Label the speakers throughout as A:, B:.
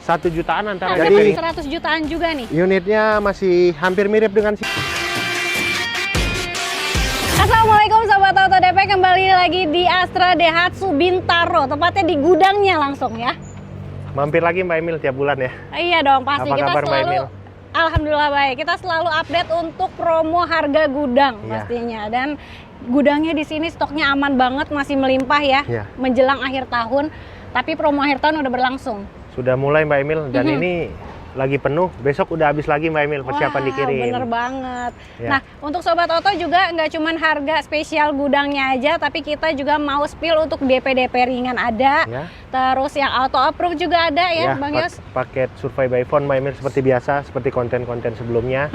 A: 1 jutaan antara.
B: Ada
A: Jadi
B: 100 jutaan juga nih.
A: unitnya masih hampir mirip dengan
B: Assalamualaikum Sobat Auto DP, kembali lagi di Astra Daihatsu Bintaro, tepatnya di gudangnya langsung ya.
A: mampir lagi Mbak Emil tiap bulan ya.
B: Iya dong, pasti
A: Apa
B: kita
A: kabar, Mbak
B: selalu
A: Emil?
B: Alhamdulillah baik. Kita selalu update untuk promo harga gudang
A: Iya.
B: pastinya, dan gudangnya di sini stoknya aman banget, masih melimpah ya.
A: Iya.
B: Menjelang akhir tahun, tapi promo akhir tahun udah berlangsung.
A: Sudah mulai Mbak Emil dan ini lagi penuh. Besok udah habis lagi Mbak Emil, persiapan
B: Wah,
A: dikirim.
B: bener banget.
A: Ya.
B: Nah, untuk Sobat Auto juga nggak cuman harga spesial gudangnya aja, tapi kita juga mau spill untuk DP-DP ringan ada.
A: Ya.
B: Terus yang auto approve juga ada ya, Bang Yos?
A: Paket survei by phone Mbak Emil seperti biasa, seperti konten-konten sebelumnya.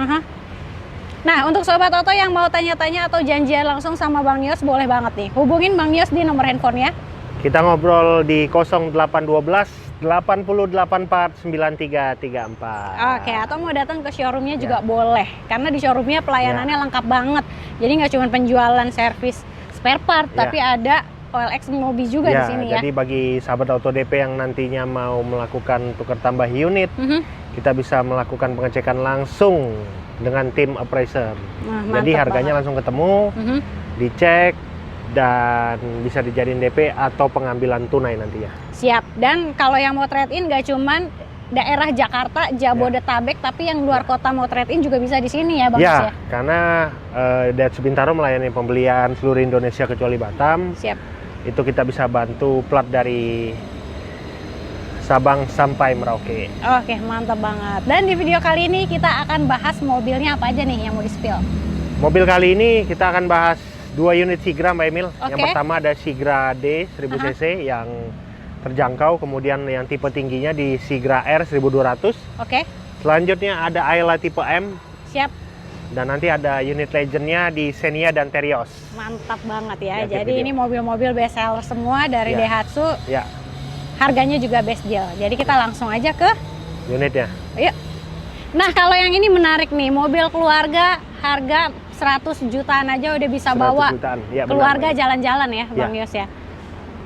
B: Nah, untuk Sobat Auto yang mau tanya-tanya atau janjian langsung sama Bang Yos, boleh banget nih. Hubungin Bang Yos di nomor handphone ya.
A: Kita ngobrol di 0812 8084 9334.
B: Oke, atau mau datang ke showroomnya juga boleh. Karena di showroomnya pelayanannya lengkap banget. Jadi nggak cuma penjualan servis spare part, tapi ada OLX Mobi juga di sini ya.
A: Jadi bagi sahabat Auto DP yang nantinya mau melakukan tukar tambah unit, kita bisa melakukan pengecekan langsung dengan tim appraiser.
B: Nah,
A: Jadi
B: mantap
A: harganya
B: banget.
A: langsung ketemu, dicek, dan bisa dijadiin DP atau pengambilan tunai nantinya.
B: Siap. Dan kalau yang mau trade-in nggak cuman daerah Jakarta, Jabodetabek, tapi yang luar kota mau trade-in juga bisa di sini ya Bang Yos ya?
A: Karena Daihatsu Bintaro melayani pembelian seluruh Indonesia kecuali Batam.
B: Siap.
A: Itu kita bisa bantu plat dari Sabang sampai Merauke.
B: Oke, mantap banget. Dan di video kali ini kita akan bahas mobilnya apa aja nih yang mau di-spill.
A: Mobil kali ini kita akan bahas 2 unit Sigra Mbak Emil.
B: Oke.
A: Yang pertama ada Sigra D 1000 cc yang terjangkau, kemudian yang tipe tingginya di Sigra R 1200.
B: Oke,
A: Selanjutnya ada Ayla tipe M,
B: siap.
A: dan nanti ada unit legendnya di Xenia dan Terios.
B: Mantap banget ya.
A: Lihat di
B: Jadi
A: video.
B: ini mobil-mobil best seller semua dari
A: Ya.
B: Daihatsu.
A: Ya,
B: Harganya juga best deal. Jadi kita langsung aja ke
A: unitnya.
B: yuk. Nah, kalau yang ini menarik nih, mobil keluarga harga 100 jutaan aja udah bisa
A: 100
B: bawa
A: jutaan. Ya, benar,
B: keluarga
A: Mbak Emil.
B: jalan-jalan ya, Bang Yos ya.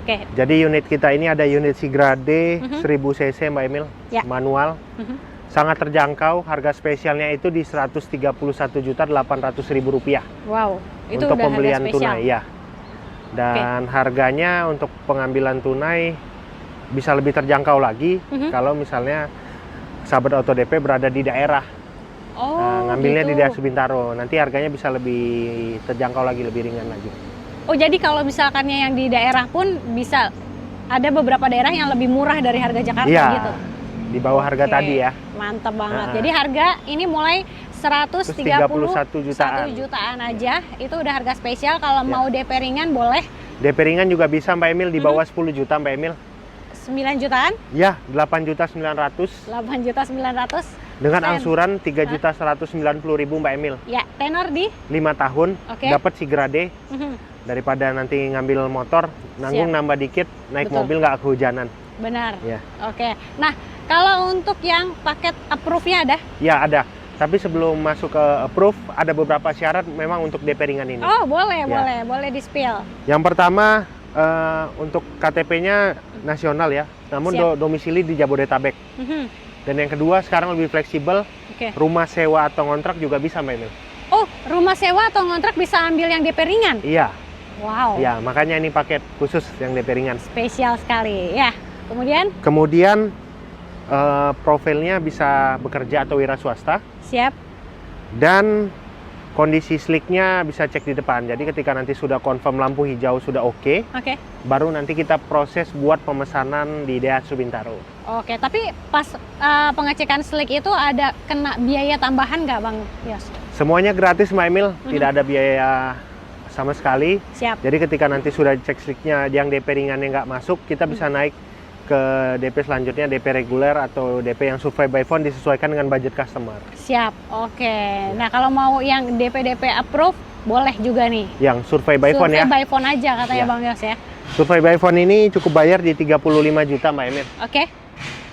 B: Oke,
A: Jadi unit kita ini ada unit Sigra D 1000 cc Mbak Emil,
B: Ya.
A: manual. Sangat terjangkau, harga spesialnya itu di Rp131.800.000
B: wow. Itu
A: untuk
B: udah
A: pembelian
B: harga spesial.
A: tunai ya. Dan harganya untuk pengambilan tunai bisa lebih terjangkau lagi kalau misalnya sahabat Auto DP berada di daerah.
B: Oh,
A: Nah, ngambilnya di
B: gitu.
A: Daihatsu Bintaro, nanti harganya bisa lebih terjangkau lagi, lebih ringan lagi.
B: Oh, jadi kalau misalkannya yang di daerah pun bisa ada beberapa daerah yang lebih murah dari harga Jakarta
A: Iya,
B: gitu.
A: di bawah harga
B: Oke,
A: tadi ya.
B: Mantap banget. Jadi harga ini mulai 131 jutaan aja. Itu udah harga spesial. Kalau mau DP ringan boleh
A: DP ringan juga bisa Mbak Emil, di bawah 10 juta Mbak Emil.
B: 9 jutaan,
A: Ya, 8.900.000
B: 8.900.000.
A: dengan angsuran 3.190.000 Mbak Emil.
B: Ya, tenor di
A: 5 tahun,
B: Oke.
A: dapat Sigra D. Daripada nanti ngambil motor, nanggung
B: Siap.
A: nambah dikit, naik
B: Betul.
A: mobil nggak kehujanan.
B: benar.
A: Ya.
B: Oke. Nah, kalau untuk yang paket approve-nya ada?
A: Ya, ada. Tapi sebelum masuk ke approve, ada beberapa syarat memang untuk DP ringan ini.
B: Oh, boleh,
A: Ya.
B: boleh di-spill.
A: Yang pertama, untuk KTP-nya nasional ya, namun
B: Siap.
A: domisili di Jabodetabek. Dan yang kedua, sekarang lebih fleksibel,
B: Oke.
A: rumah sewa atau kontrak juga bisa Mbak Emil.
B: Oh, rumah sewa atau ngontrak bisa ambil yang DP ringan?
A: Iya,
B: Wow.
A: ya, makanya ini paket khusus yang DP ringan.
B: Spesial sekali. Ya.
A: Kemudian profilnya bisa bekerja atau wira swasta,
B: Siap.
A: dan kondisi slicknya bisa cek di depan. Jadi ketika nanti sudah confirm lampu hijau sudah oke,
B: Oke.
A: baru nanti kita proses buat pemesanan di Daihatsu Bintaro.
B: Oke, tapi pas pengecekan slick itu ada kena biaya tambahan nggak Bang Yos?
A: Semuanya gratis Mbak Emil, tidak ada biaya sama sekali.
B: Siap.
A: Jadi ketika nanti sudah cek slicknya yang DP ringannya nggak masuk, kita bisa naik ke DP selanjutnya, DP reguler atau DP yang survei by phone disesuaikan dengan budget customer.
B: Siap. Oke. Nah, kalau mau yang DP approve boleh juga nih.
A: Yang survei by phone ya.
B: Survei by phone aja katanya
A: Ya.
B: Bang Yos ya.
A: Survei by phone ini cukup bayar di 35 juta Mbak Emil.
B: Oke.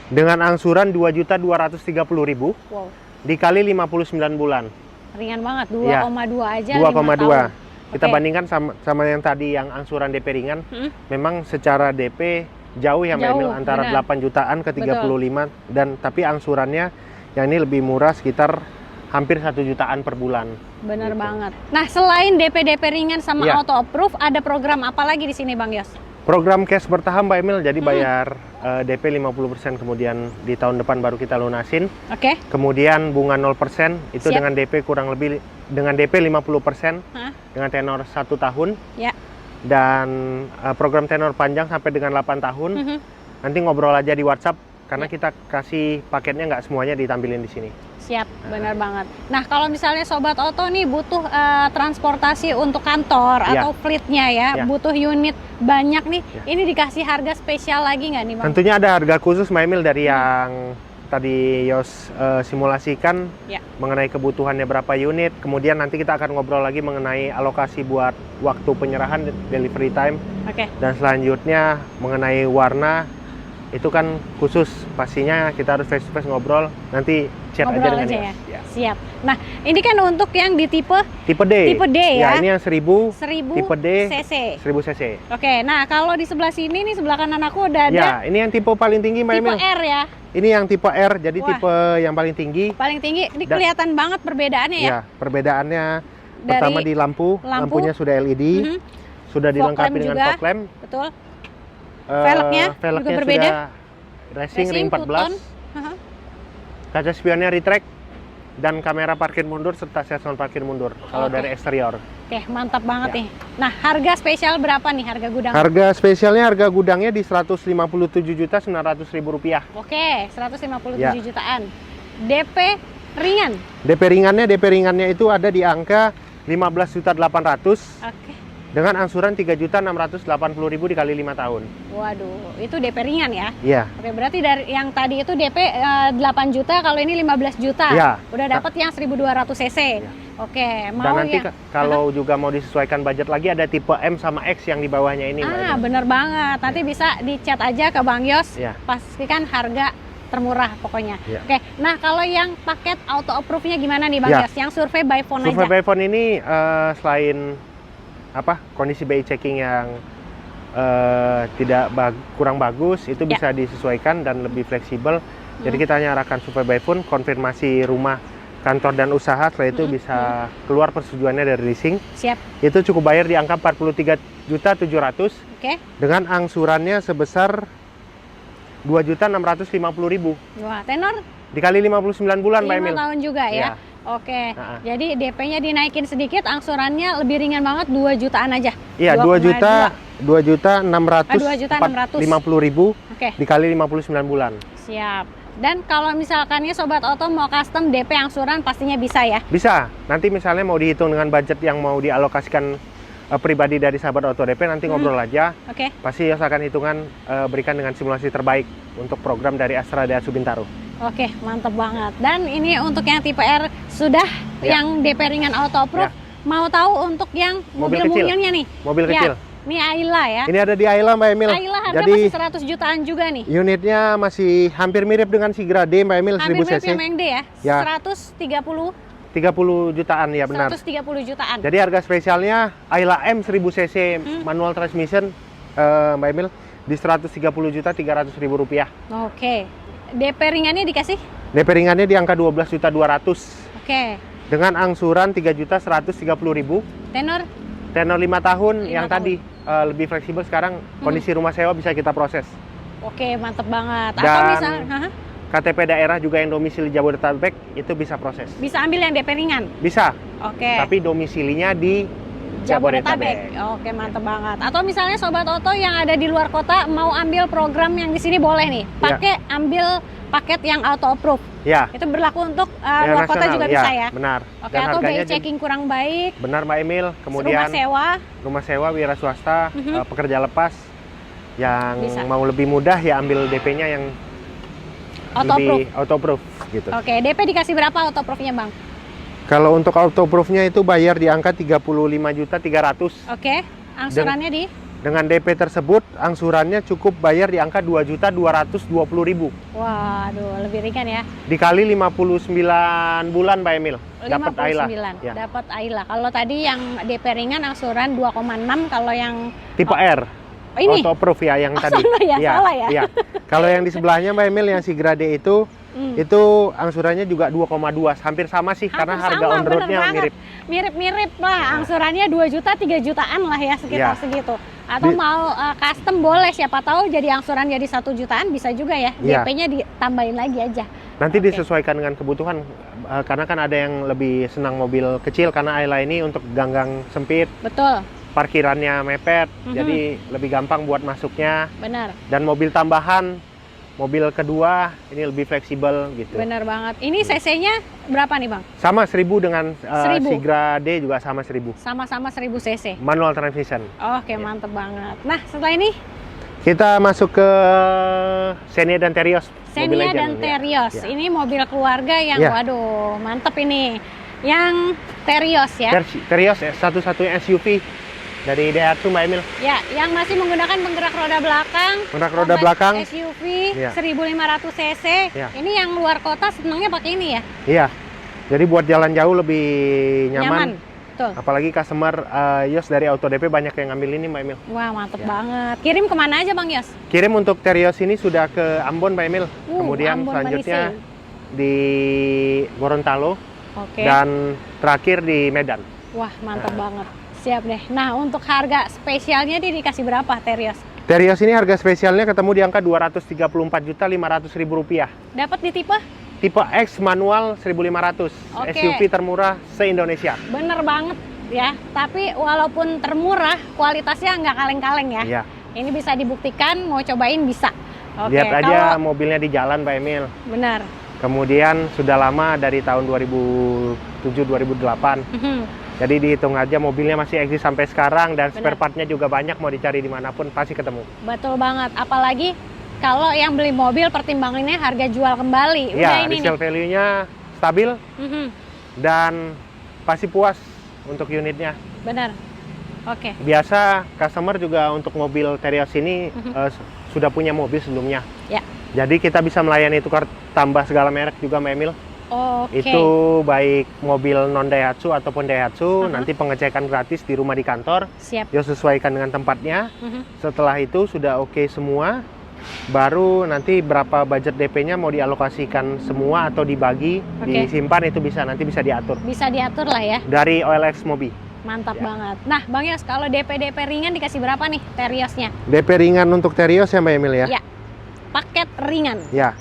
A: Dengan angsuran 2.230.000
B: Wow.
A: dikali 59 bulan.
B: Ringan banget,
A: Ya.
B: 2,2 aja
A: 2,2.
B: 5
A: Kita
B: Oke.
A: bandingkan sama yang tadi yang angsuran DP ringan,
B: Hmm.
A: memang secara DP jauh ya Mbak
B: Jauh,
A: Emil, antara
B: benar.
A: 8 jutaan ke 35 dan tapi angsurannya yang ini lebih murah sekitar hampir 1 jutaan per bulan.
B: Bener
A: Gitu.
B: banget. Nah, selain DP ringan sama
A: Iya.
B: auto approve, ada program apa lagi di sini Bang Yos?
A: Program cash bertahap Mbak Emil, jadi bayar DP 50% kemudian di tahun depan baru kita lunasin.
B: Oke.
A: Kemudian bunga 0% itu
B: Siap.
A: dengan DP kurang lebih dengan DP 50%
B: Hah?
A: dengan tenor 1 tahun.
B: Ya.
A: Dan program tenor panjang sampai dengan 8 tahun.
B: Mhm.
A: Nanti ngobrol aja di WhatsApp karena
B: Ya.
A: kita kasih paketnya nggak semuanya ditampilin di sini.
B: Siap, benar banget. Nah, kalau misalnya Sobat Oto nih butuh transportasi untuk kantor
A: Ya.
B: atau fleetnya ya,
A: Ya.
B: butuh unit banyak nih,
A: Ya.
B: ini dikasih harga spesial lagi nggak nih Bang?
A: Tentunya ada harga khusus Mbak Emil dari yang tadi Yos simulasikan
B: Ya.
A: mengenai kebutuhannya berapa unit. Kemudian nanti kita akan ngobrol lagi mengenai alokasi buat waktu penyerahan delivery time.
B: Oke.
A: Dan selanjutnya mengenai warna itu kan khusus, pastinya kita harus face to face ngobrol, nanti chat aja
B: Ngobrol
A: dengan
B: aja
A: Yos.
B: ya. Siap. Nah, ini kan untuk yang di tipe
A: Tipe D.
B: Tipe D ya.
A: Ini yang 1000
B: 1000
A: tipe D
B: cc.
A: 1000 cc.
B: Oke, nah kalau di sebelah sini nih, sebelah kanan aku udah ada
A: Ya, ini yang tipe paling tinggi Mbak
B: tipe
A: Emil.
B: R ya.
A: Ini yang tipe R, jadi
B: Wah.
A: tipe yang paling tinggi.
B: Paling tinggi, ini
A: Da-
B: kelihatan banget perbedaannya ya.
A: Ya, perbedaannya
B: Dari
A: pertama di lampu, lampunya sudah LED,
B: Mhm,
A: sudah
B: Fog
A: dilengkapi
B: lamp
A: dengan
B: juga.
A: fog lamp.
B: betul. Velgnya juga berbeda.
A: sudah racing ring 14,
B: two-tone. Haha.
A: kaca spionnya retract dan kamera parkir mundur serta sensor parkir mundur kalau
B: Oke.
A: dari eksterior.
B: Oke, mantap banget
A: Ya.
B: nih. Nah, harga spesial berapa nih harga gudang?
A: Harga spesialnya, harga gudangnya di Rp157.900.000.
B: Oke, 157
A: Ya.
B: jutaan. DP ringan.
A: DP ringannya itu ada di angka 15.800.000
B: Oke.
A: dengan angsuran 3.680.000 dikali 5 tahun.
B: Waduh, itu DP ringan ya.
A: Iya.
B: Oke, berarti dari yang tadi itu DP 8 juta, kalau ini 15 juta.
A: Ya.
B: Udah dapat yang 1200 cc.
A: Ya.
B: Oke,
A: Dan
B: mau
A: nanti
B: yang
A: kalau juga mau disesuaikan budget lagi ada tipe M sama X yang di bawahnya ini. Mbak Emil.
B: bener banget. Nanti bisa di-chat aja ke Bang Yos.
A: Ya.
B: Pastikan harga termurah pokoknya.
A: Ya.
B: Oke, nah kalau yang paket auto approve-nya gimana nih Bang
A: Ya.
B: Yos? Yang survei by phone
A: Survey
B: aja.
A: by phone ini selain kondisi BI checking yang tidak kurang bagus, itu
B: Ya.
A: bisa disesuaikan dan lebih fleksibel. Jadi kita hanya arahkan survey by phone, konfirmasi rumah, kantor dan usaha, setelah itu bisa keluar persetujuannya dari leasing.
B: Siap.
A: Itu cukup bayar di angka 43.700.000
B: Oke.
A: dengan angsurannya sebesar 2.650.000
B: Wah, tenor
A: dikali 59 bulan Mbak
B: 5
A: Emil.
B: tahun juga ya.
A: Ya.
B: Oke.
A: Nah.
B: Jadi DP-nya dinaikin sedikit, angsurannya lebih ringan banget, 2 jutaan aja.
A: Iya, 2.650.000
B: Oke,
A: dikali 59 bulan.
B: siap. Dan kalau misalkannya Sobat Oto mau custom DP angsuran pastinya bisa ya.
A: Bisa. Nanti misalnya mau dihitung dengan budget yang mau dialokasikan pribadi dari sahabat Auto DP, nanti ngobrol aja.
B: Oke.
A: Pasti Yos akan hitungan berikan dengan simulasi terbaik untuk program dari Astra Daihatsu Bintaro.
B: Oke, mantep banget. Dan ini untuk yang tipe R sudah
A: Ya.
B: yang DP ringan auto approve. Mau tahu untuk yang
A: Mobil kecil.
B: mobil-mobilnya nih?
A: Mobil
B: Ya,
A: kecil.
B: Ini Ayla ya.
A: Ini ada di Ayla Mbak Emil.
B: Ayla harga
A: Jadi
B: masih 100 jutaan juga nih.
A: unitnya masih hampir mirip dengan Sigra D Mbak Emil,
B: Hampir
A: 1000
B: mirip
A: cc.
B: yang Meng D ya.
A: Ya.
B: 130
A: 30 jutaan ya benar.
B: 130 jutaan.
A: Jadi harga spesialnya Ayla M 1000 cc manual transmission Mbak Emil di Rp130.300.000.
B: Oke. DP ringannya dikasih?
A: DP ringannya di angka 12.200.000
B: Oke.
A: dengan angsuran 3.130.000.
B: Tenor?
A: Tenor 5 tahun
B: 5
A: yang
B: tahun.
A: tadi lebih fleksibel, sekarang kondisi rumah sewa bisa kita proses.
B: Oke, mantep banget. Atau
A: Dan
B: misalnya, haha,
A: KTP daerah juga yang domisili Jabodetabek itu bisa proses.
B: bisa ambil yang DP ringan?
A: Bisa,
B: Oke.
A: tapi domisilinya di
B: Jabodetabek. Oke, mantep banget. Atau misalnya Sobat Oto yang ada di luar kota mau ambil program yang di sini boleh nih. Pakai ambil paket yang auto approve.
A: Ya,
B: Itu berlaku untuk
A: yang
B: luar kota
A: nasional.
B: juga
A: Ya,
B: bisa ya.
A: benar.
B: Oke,
A: Dan
B: atau
A: harganya
B: BI checking kurang baik,
A: benar Mbak Emil. Kemudian
B: rumah sewa,
A: rumah sewa wira swasta, pekerja lepas yang
B: Bisa.
A: mau lebih mudah ya ambil DP-nya yang
B: auto approve.
A: lebih auto proof gitu.
B: Oke, DP dikasih berapa auto approve-nya, Bang?
A: Kalau untuk auto proof-nya itu bayar di angka 35.300.000.
B: Oke, angsurannya di
A: Dengan DP tersebut angsurannya cukup bayar di angka 2.220.000
B: waduh, lebih ringan ya.
A: dikali 59 bulan Mbak Emil. Dapat Ayla.
B: 59.
A: Ya.
B: Dapat Ayla. Kalau tadi yang DP ringan angsuran 2,6, kalau yang
A: Tipe R.
B: Oh, ini?
A: Auto approve ya yang tadi.
B: Salah ya,
A: Iya,
B: salah ya.
A: iya. Kalau yang di sebelahnya Mbak Emil yang Sigra D itu angsurannya juga 2,2, hampir sama sih karena harga on roadnya mirip.
B: Mirip-mirip lah, angsurannya 2 juta, 3 jutaan lah ya sekitar segitu. Atau mau custom boleh, siapa tahu jadi angsuran jadi 1 jutaan bisa juga ya. DP-nya ditambahin lagi aja.
A: Nanti disesuaikan dengan kebutuhan, karena kan ada yang lebih senang mobil kecil karena Ayla ini untuk gang-gang sempit.
B: Betul.
A: Parkirannya mepet, jadi lebih gampang buat masuknya.
B: Benar.
A: Dan mobil tambahan, mobil kedua ini lebih fleksibel gitu.
B: Benar banget. Ini cc-nya berapa nih Bang?
A: Sama 1000 dengan
B: 1000.
A: Sigra D juga sama 1000.
B: Sama-sama 1000 cc.
A: Manual transmission.
B: Oke, mantep banget. Nah, setelah ini
A: kita masuk ke Xenia dan Terios.
B: Xenia dan Terios.
A: Ya.
B: Ini mobil keluarga yang waduh, mantep ini. Yang Terios ya.
A: Terios satu-satunya SUV dari Daihatsu Mbak Emil.
B: Ya, yang masih menggunakan penggerak roda belakang.
A: Penggerak roda belakang.
B: SUV 1500 cc.
A: Ya.
B: Ini yang luar kota senangnya pakai ini ya?
A: Iya. Jadi buat jalan jauh lebih nyaman.
B: Betul.
A: Apalagi customer Yos dari Auto DP banyak yang ngambil ini Mbak Emil.
B: Wah, mantep banget. Kirim kemana aja Bang Yos?
A: Kirim untuk Terios ini sudah ke Ambon Mbak Emil. Kemudian
B: Ambon,
A: selanjutnya di Gorontalo.
B: Oke.
A: Dan terakhir di Medan.
B: Wah, mantep banget. Siap deh. Nah, untuk harga spesialnya dikasih berapa Terios?
A: Terios ini harga spesialnya ketemu di angka Rp234.500.000.
B: Dapat di tipe?
A: Tipe X manual 1.500. SUV termurah se-Indonesia.
B: Bener banget ya. Tapi walaupun termurah, kualitasnya nggak kaleng-kaleng ya. Iya. Ini bisa dibuktikan, mau cobain bisa. Oke,
A: lihat aja mobilnya di jalan Mbak Emil.
B: Benar.
A: Kemudian sudah lama dari tahun 2007-2008. Jadi dihitung aja mobilnya masih eksis sampai sekarang dan spare partnya juga banyak, mau dicari dimanapun pasti ketemu.
B: Betul banget, apalagi kalau yang beli mobil pertimbangannya harga jual kembali.
A: Iya, resale value-nya stabil dan pasti puas untuk unitnya.
B: Benar, oke.
A: Biasa customer juga untuk mobil Terios ini sudah punya mobil sebelumnya. Ya. Jadi kita bisa melayani tukar tambah segala merek juga Mbak Emil. Itu baik mobil non Daihatsu ataupun Daihatsu, nanti pengecekan gratis di rumah di kantor.
B: Siap.
A: Dia sesuaikan dengan tempatnya. Setelah itu sudah oke semua, baru nanti berapa budget DP-nya mau dialokasikan semua atau dibagi, disimpan itu nanti bisa diatur. Bisa diatur lah ya. Dari OLX Mobi.
B: Mantap banget. Nah, Bang Yos, kalau DP ringan dikasih berapa nih Teriosnya?
A: DP ringan untuk Terios ya Mbak Emil ya?
B: Ya. Paket ringan.
A: Ya.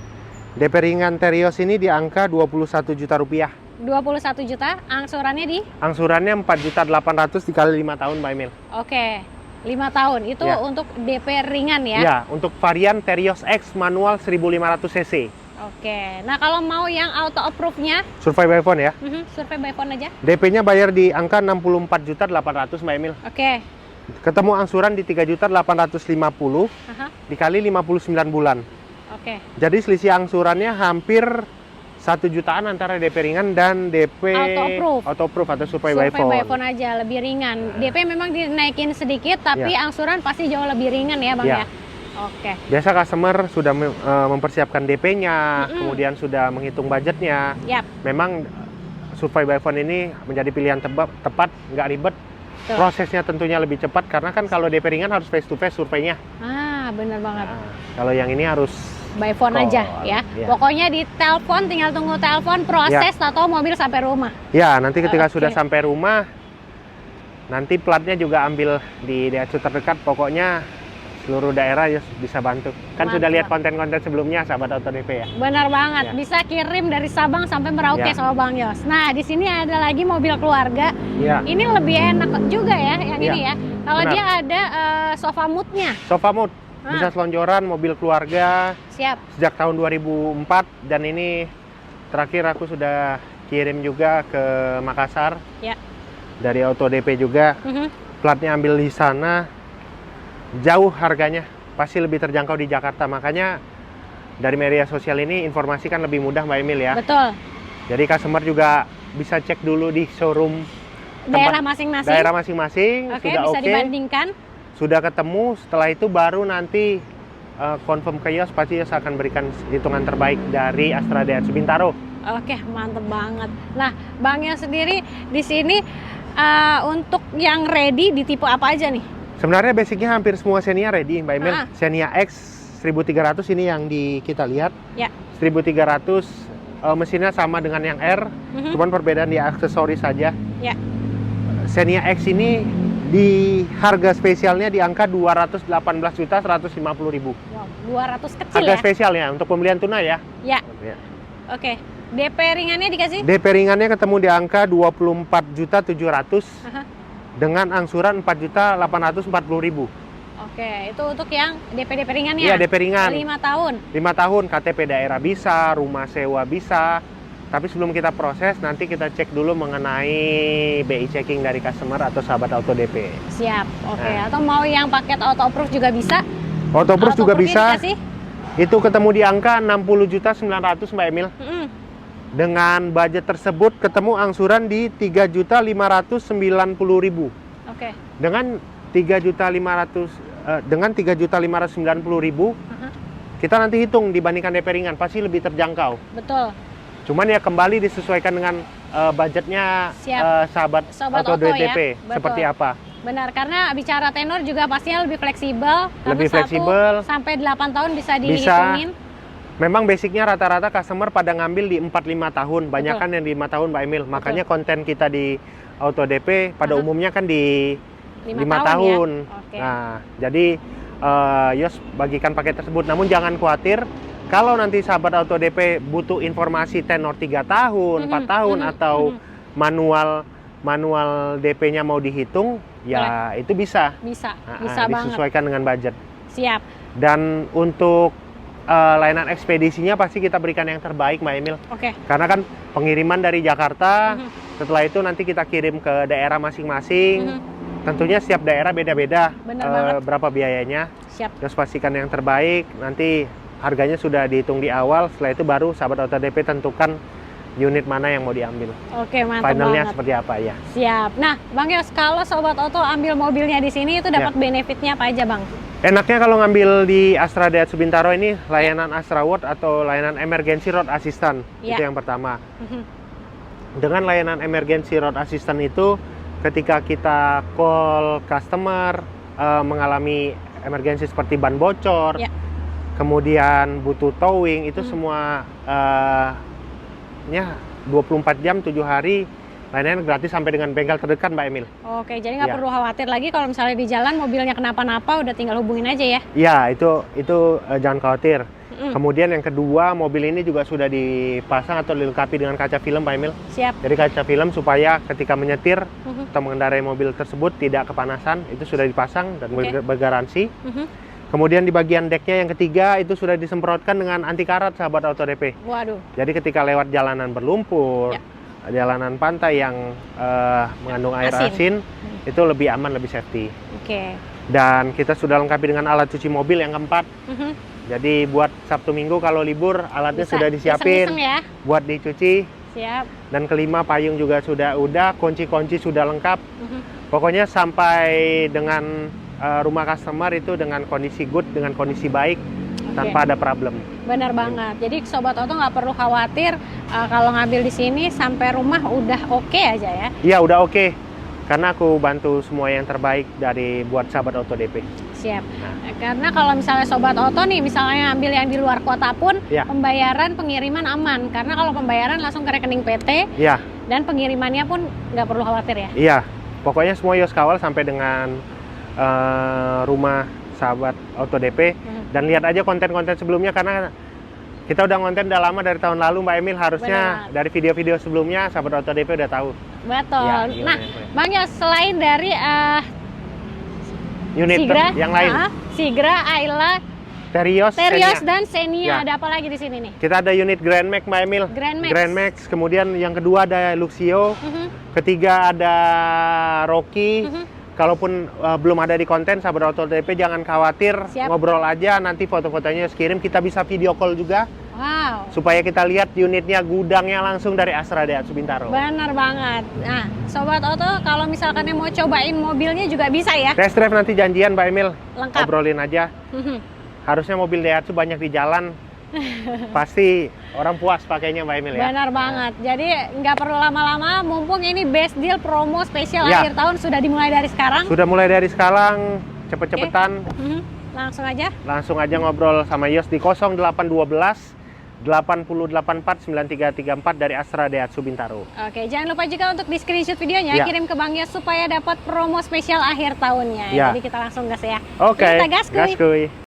A: DP ringan Terios ini di angka 21 juta rupiah.
B: 21 juta, angsurannya di?
A: Angsurannya 4.800.000 dikali 5 tahun Mbak Emil.
B: Oke, 5 tahun. Itu untuk DP ringan ya?
A: Ya, untuk varian Terios X manual 1500 cc.
B: Oke, nah kalau mau yang auto approve-nya?
A: Survei by phone ya?
B: Survei by phone aja.
A: DP-nya bayar di angka 64.800.000 Mbak Emil.
B: Oke.
A: Ketemu angsuran di 3.850.000 dikali 59 bulan.
B: Oke.
A: Jadi selisih angsurannya hampir 1 jutaan antara DP ringan dan DP auto approve atau survei by phone.
B: Survei by phone aja lebih ringan. DP memang dinaikin sedikit, tapi angsuran pasti jauh lebih ringan ya Bang ya. Oke. Biasa
A: customer sudah mempersiapkan DP-nya, kemudian sudah menghitung budgetnya. Memang survei by phone ini menjadi pilihan tepat, nggak ribet. Prosesnya tentunya lebih cepat karena kan kalau DP ringan harus face to face surveinya.
B: Bener banget.
A: Kalau yang ini harus
B: by phone aja ya. Pokoknya di telepon, tinggal tunggu telepon, proses atau mobil sampai rumah.
A: Ya, nanti ketika sudah sampai rumah, nanti platnya juga ambil di Daihatsu terdekat. Pokoknya seluruh daerah ya bisa bantu. Kan sudah lihat konten-konten sebelumnya sahabat Auto DP ya.
B: Benar banget. Bisa kirim dari Sabang sampai Merauke sama Bang Yos. Nah, di sini ada lagi mobil keluarga. Ini lebih enak juga ya yang ini ya. Kalau dia ada sofa mood-nya.
A: Sofa mood. Bisa selonjoran, mobil keluarga.
B: Siap.
A: Sejak tahun 2004 dan ini terakhir aku sudah kirim juga ke Makassar. Ya. Dari Auto DP juga. Platnya ambil di sana. Jauh harganya, pasti lebih terjangkau di Jakarta. Makanya dari media sosial ini informasi kan lebih mudah Mbak Emil ya. Betul. Jadi customer juga bisa cek dulu di showroom
B: daerah masing-masing.
A: Daerah masing-masing. Sudah
B: bisa dibandingkan.
A: Sudah ketemu, setelah itu baru nanti confirm ke Yos, pasti Yos akan berikan hitungan terbaik dari Astra Daihatsu Bintaro. Oke, mantep banget.
B: Nah, Bang Yos sendiri di sini untuk yang ready di tipe apa aja nih?
A: Sebenarnya basicnya hampir semua Xenia ready, Mbak Emil. Xenia X 1300 ini yang kita lihat.
B: Ya.
A: 1300 mesinnya sama dengan yang R, cuman perbedaan di aksesoris saja.
B: Ya.
A: Xenia X ini di harga spesialnya di angka 218.150.000.
B: Wow, 200 kecil
A: harga
B: ya?
A: spesialnya untuk pembelian tunai ya.
B: Ya. Oke. DP ringannya dikasih?
A: DP ringannya ketemu di angka 24.700.000 dengan angsuran 4.840.000.
B: Oke, itu untuk yang DP ringannya?
A: Iya, DP ringan.
B: 5 tahun?
A: 5 tahun, KTP daerah bisa, rumah sewa bisa. Tapi sebelum kita proses, nanti kita cek dulu mengenai BI checking dari customer atau sahabat auto DP.
B: Siap, oke. Atau mau yang paket auto approve juga bisa?
A: Auto approve juga bisa.
B: Dikasih?
A: Itu ketemu di angka 60.900.000 Mbak Emil. Dengan budget tersebut ketemu angsuran di 3.590.000.
B: Oke.
A: Dengan 3.590.000 kita nanti hitung dibandingkan DP ringan pasti lebih terjangkau.
B: Betul.
A: Cuman ya kembali disesuaikan dengan budgetnya sahabat auto DP
B: ya?
A: seperti apa.
B: Benar, karena bicara tenor juga pastinya lebih fleksibel.
A: Lebih fleksibel.
B: 1 sampai 8 tahun bisa dihitungin.
A: Memang basicnya rata-rata customer pada ngambil di 4-5 tahun. Banyakan yang di 5 tahun Mbak Emil. Makanya konten kita di auto DP pada umumnya kan di 5 tahun.
B: Ya? Okay.
A: Nah, jadi Yos bagikan paket tersebut. Namun jangan khawatir. Kalau nanti sahabat auto DP butuh informasi tenor 3 tahun, 4 tahun atau manual DP-nya mau dihitung, ya itu bisa.
B: Bisa
A: disesuaikan dengan budget.
B: Siap.
A: Dan untuk layanan ekspedisinya pasti kita berikan yang terbaik, Mbak Emil.
B: Oke.
A: Karena kan pengiriman dari Jakarta, setelah itu nanti kita kirim ke daerah masing-masing. Tentunya setiap daerah beda-beda berapa biayanya.
B: Siap.
A: Terus pastikan yang terbaik, nanti harganya sudah dihitung di awal, setelah itu baru sahabat auto DP tentukan unit mana yang mau diambil.
B: Oke, mantap
A: Finalnya
B: banget.
A: seperti apa ya.
B: Siap. Nah, Bang Yos, kalau sobat auto ambil mobilnya di sini itu dapat benefitnya apa aja, Bang?
A: Enaknya kalau ngambil di Astra Daihatsu Bintaro ini layanan Astra World atau layanan Emergency Road Assistant. Itu yang pertama. Dengan layanan Emergency Road Assistant itu ketika kita call customer mengalami emergensi seperti ban bocor, kemudian butuh towing, itu semua 24 jam 7 hari layanan gratis sampai dengan bengkel terdekat, Mbak Emil.
B: Oke, jadi nggak perlu khawatir lagi kalau misalnya di jalan mobilnya kenapa-napa, udah tinggal hubungin aja ya?
A: Iya, itu jangan khawatir. Kemudian yang kedua, mobil ini juga sudah dipasang atau dilengkapi dengan kaca film, Mbak Emil.
B: Siap.
A: Jadi kaca film supaya ketika menyetir atau mengendarai mobil tersebut tidak kepanasan, itu sudah dipasang dan bergaransi. Kemudian di bagian decknya yang ketiga itu sudah disemprotkan dengan anti karat, sahabat auto DP.
B: Waduh.
A: Jadi ketika lewat jalanan berlumpur, jalanan pantai yang mengandung air asin, itu lebih aman, lebih safety.
B: Oke.
A: Dan kita sudah lengkapi dengan alat cuci mobil yang keempat. Jadi buat Sabtu Minggu kalau libur alatnya sudah disiapin
B: ya?
A: Buat dicuci.
B: Siap.
A: Dan kelima, payung juga sudah kunci-kunci sudah lengkap. Pokoknya sampai dengan rumah customer itu dengan kondisi good, dengan kondisi baik, tanpa ada problem.
B: Benar banget. Jadi sobat auto nggak perlu khawatir kalau ngambil di sini sampai rumah udah oke aja ya?
A: Iya, udah oke. Karena aku bantu semua yang terbaik dari buat sahabat auto DP.
B: Siap. Karena kalau misalnya sobat auto nih, misalnya ambil yang di luar kota pun, pembayaran pengiriman aman. Karena kalau pembayaran langsung ke rekening PT, dan pengirimannya pun nggak perlu khawatir ya?
A: Iya. Pokoknya semua Yos kawal sampai dengan rumah sahabat auto DP. Dan lihat aja konten-konten sebelumnya, karena kita udah konten udah lama dari tahun lalu, Mbak Emil. Harusnya dari video-video sebelumnya sahabat auto DP udah tahu.
B: Betul. Nah, Bang Yos, selain dari
A: unit
B: Sigra,
A: yang lain,
B: Sigra, Ayla,
A: Terios
B: dan Xenia, ada apa lagi di sini nih?
A: Kita ada unit Grand Max, Mbak Emil. Grand Max. Kemudian yang kedua ada Luxio. Ketiga ada Rocky. Kalaupun belum ada di konten, sahabat auto DP jangan khawatir. Ngobrol aja, nanti foto-fotonya kirim, kita bisa video call juga.
B: Wow.
A: Supaya kita lihat unitnya, gudangnya langsung dari Astra Daihatsu Bintaro.
B: Benar banget. Nah, sobat auto kalau misalkan yang mau cobain mobilnya juga bisa ya?
A: Test drive nanti janjian, Mbak Emil.
B: Lengkap.
A: Obrolin aja. Harusnya mobil Daihatsu banyak di jalan, pasti orang puas pakainya Mbak Emil ya.
B: Benar banget. Jadi nggak perlu lama-lama, mumpung ini best deal promo spesial akhir tahun sudah dimulai dari sekarang.
A: Sudah mulai dari sekarang, cepet-cepetan. Langsung aja ngobrol sama Yos di 0812 884 9334 dari Astra Daihatsu Bintaro.
B: Oke, jangan lupa juga untuk di screenshot videonya, kirim ke Bang Yos supaya dapat promo spesial akhir tahunnya. Jadi kita langsung gas ya.
A: Oke, gas kuy.